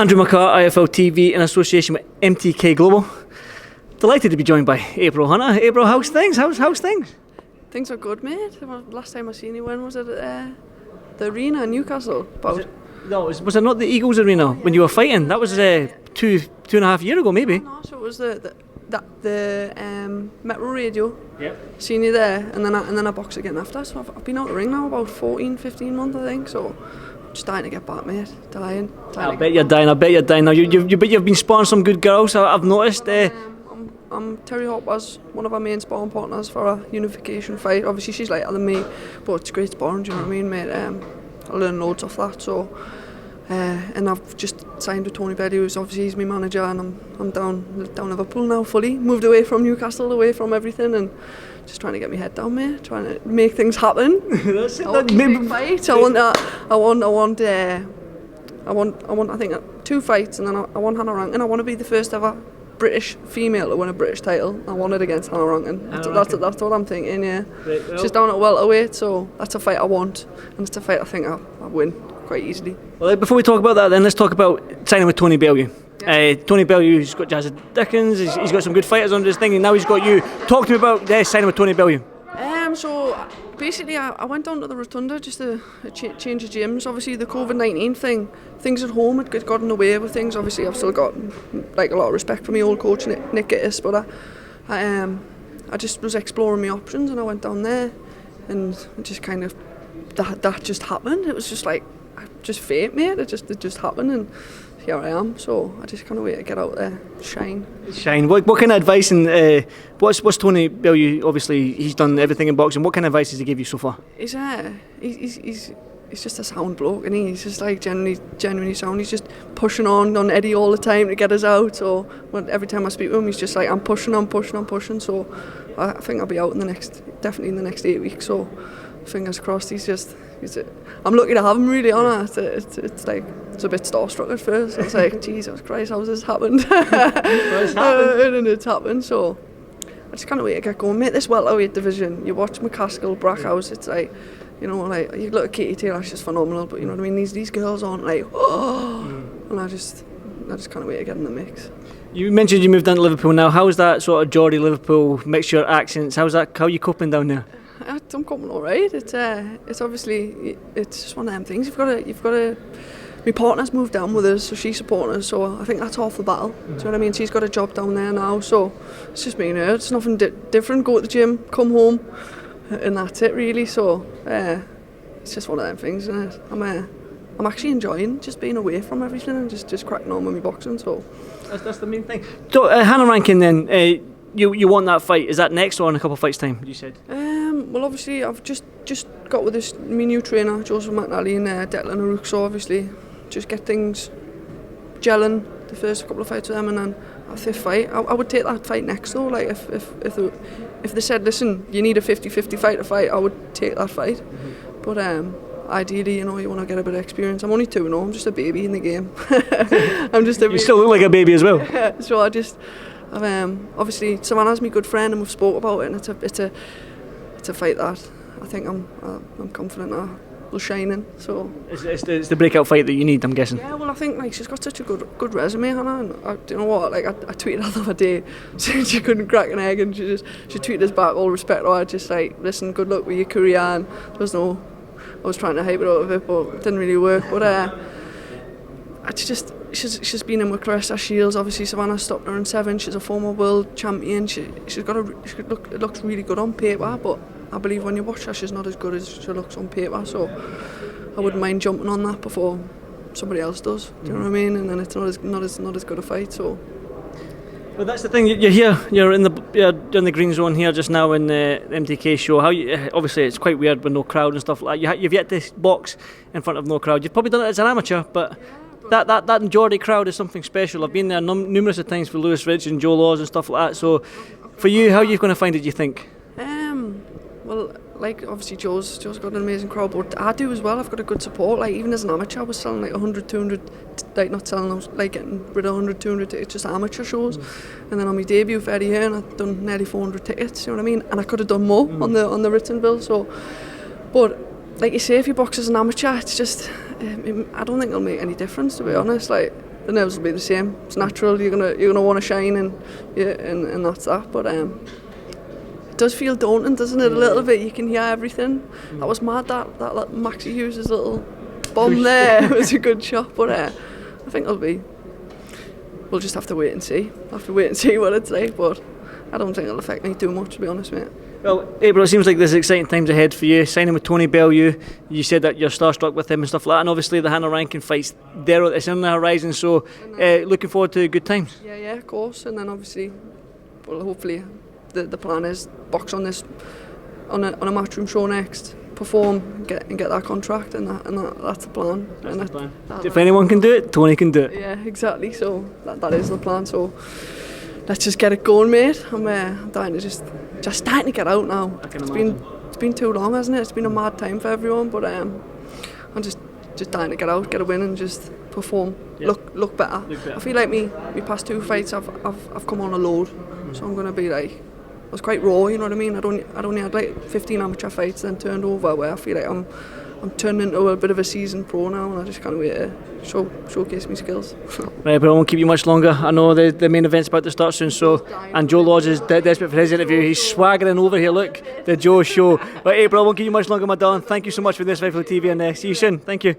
Andrew McCART, IFL TV, in association with MTK Global. Delighted to be joined by April Hunter. April, how's things? How's things? Things are good, mate. Last time I seen you, when was it? The arena in Newcastle. Was it not the Eagles arena when you were fighting? That was 2.5 years ago, maybe. No, so it was the Metro Radio. Yep. Seen you there, and then I boxed again after. So I've been out of the ring now about 14-15 months, I think. So I'm just dying to get back, mate. Dying. I bet you're dying. Now you've been sparring some good girls. I've noticed. I'm Terry Hopper's one of our main sparring partners for a unification fight. Obviously she's lighter than me, but it's great sparring, do you know what I mean, mate? I learn loads off that. So and I've just signed with Tony Bellew, who's obviously he's my manager, and I'm down Liverpool now fully. Moved away from Newcastle, away from everything, and just trying to get my head down, mate. Trying to make things happen. That's it. I want a big fight. I think 2 fights, and then I want Hannah Rankin. I want to be the first ever British female to win a British title. I won it against Hannah Rankin. That's what I'm thinking, yeah. Right, well. She's down at welterweight, so that's a fight I want, and it's a fight I think I'll win quite easily. Well, before we talk about that, then let's talk about signing with Tony Bellew. Yeah. Tony Bellew, he's got Jazzy Dickens, he's got some good fighters under his thing, and now he's got you. Talk to me about signing with Tony Bellew. So basically I went down to the Rotunda just to change of gyms. Obviously the COVID-19 things at home had got in the way with things. Obviously I've still got like a lot of respect for my old coach Nick Gittis, but I just was exploring my options, and I went down there, and just kind of that just happened. It was just like just fate, mate. It just happened, and here I am. So I just can't wait to get out there, shine. What kind of advice and what's Tony Bellew? Obviously, he's done everything in boxing. What kind of advice has he give you so far? He's just a sound bloke, and he's just like genuinely sound. He's just pushing on Eddie all the time to get us out. So every time I speak to him, he's just like, I'm pushing. So I think I'll be out definitely in the next 8 weeks. So fingers crossed. I'm lucky to have him, really, honest. It's like, it's a bit starstruck at first. I was like, Jesus Christ, how's this happened? And it's happened, so I just can't wait to get going. Mate, this welterweight division, you watch McCaskill, Breakout, it's like, you know, like, you look at Katie Taylor, she's phenomenal, but you know what I mean, these girls aren't like, and I just can't wait to get in the mix. You mentioned you moved down to Liverpool now. How's that sort of Geordie Liverpool mixture accents? How are you coping down there? I'm coping all right. It's obviously, it's just one of them things. You've got to. My partner's moved down with us, so she's supporting us. So I think that's half the battle. Do you know what I mean? She's got a job down there now, so it's just me and her. It's nothing different. Go to the gym, come home, and that's it really. So it's just one of them things, isn't it? I'm actually enjoying just being away from everything and just cracking on with my boxing. So that's the main thing. So Hannah Rankin, then. You want that fight? Is that next or in a couple of fights' time? You said. Well, obviously, I've just got with my new trainer, Joseph McNally, and Declan O'Rourke. So obviously, just get things gelling. The first couple of fights with them, and then a 5th fight. I would take that fight next, though. Like if they said, listen, you need a 50-50 fight to fight, I would take that fight. Mm-hmm. But ideally, you know, you want to get a bit of experience. I'm only 2-0. I'm just a baby in the game. You still look like a baby as well. So obviously Savannah's my good friend, and we've spoke about it, and it's a fight that I think I'm confident I will shine in. So it's the breakout fight that you need, I'm guessing. Yeah, well, I think like she's got such a good resume, Hannah, and you know what, like I tweeted her the other day saying she couldn't crack an egg, and she tweeted us back, all respect to her, just like, listen, good luck with your career, and I was trying to hype it out of it, but it didn't really work. But she's been in with Clarissa Shields. Obviously Savannah stopped her in 7. She's a former world champion. It looks really good on paper, but I believe when you watch her, she's not as good as she looks on paper. So I wouldn't mind jumping on that before somebody else does. Do you know what I mean? And then it's not as good a fight. So. Well, that's the thing. You're here. You're in the green zone here just now in the MTK show. Obviously it's quite weird with no crowd and stuff like that. You've yet to box in front of no crowd. You've probably done it as an amateur, but. That Geordie crowd is something special. I've been there numerous of times for Lewis Ridge and Joe Laws and stuff like that. So, for you, how are you going to find it, do you think? Well, like obviously Joe's got an amazing crowd, but I do as well. I've got a good support. Like even as an amateur, I was selling like 100, 200, like not selling, I was like getting rid of 100, 200 tickets, just amateur shows. And then on my debut for Eddie Hearn, I'd done nearly 400 tickets. You know what I mean? And I could have done more on the written bill. So, but like you say, if you box as an amateur, it's just I don't think it'll make any difference, to be honest. Like the nerves will be the same. It's natural. You're gonna want to shine, and that's that. But it does feel daunting, doesn't it? A little bit. You can hear everything. That was mad. That little Maxi Hughes' little bomb there was a good shot. But I think we'll just have to wait and see. Have to wait and see what it's like. But I don't think it'll affect me too much, to be honest, mate. Well, April, it seems like there's exciting times ahead for you. Signing with Tony Bellew, you said that you're starstruck with him and stuff like that, and obviously the Hannah Rankin fight's there, it's on the horizon, so looking forward to good times. Yeah, of course. And then obviously, well, hopefully the plan is box on this on a matchroom show next, perform, and get that contract, and that's the plan. That's the plan. If anyone can do it, Tony can do it. Yeah, exactly. So that is the plan. So let's just get it going, mate. I'm dying to just starting to get out now. It's been too long, hasn't it? It's been a mad time for everyone, but I'm just dying to get out, get a win, and just perform. Yeah. Look better. I feel like me past 2 fights I've come on a load, so I'm gonna be like, I was quite raw, you know what I mean? I'd only had like 15 amateur fights, then turned over, where I feel like I'm turning into a bit of a seasoned pro now, and I just can't wait to showcase my skills. Right, but I won't keep you much longer. I know the main event's about to start soon, so and Joe Lodge is desperate for his interview. He's swaggering over here. Look, the Joe Show. But April, I won't keep you much longer, my darling. Thank you so much for this, Liverpool TV, and see you soon. Thank you.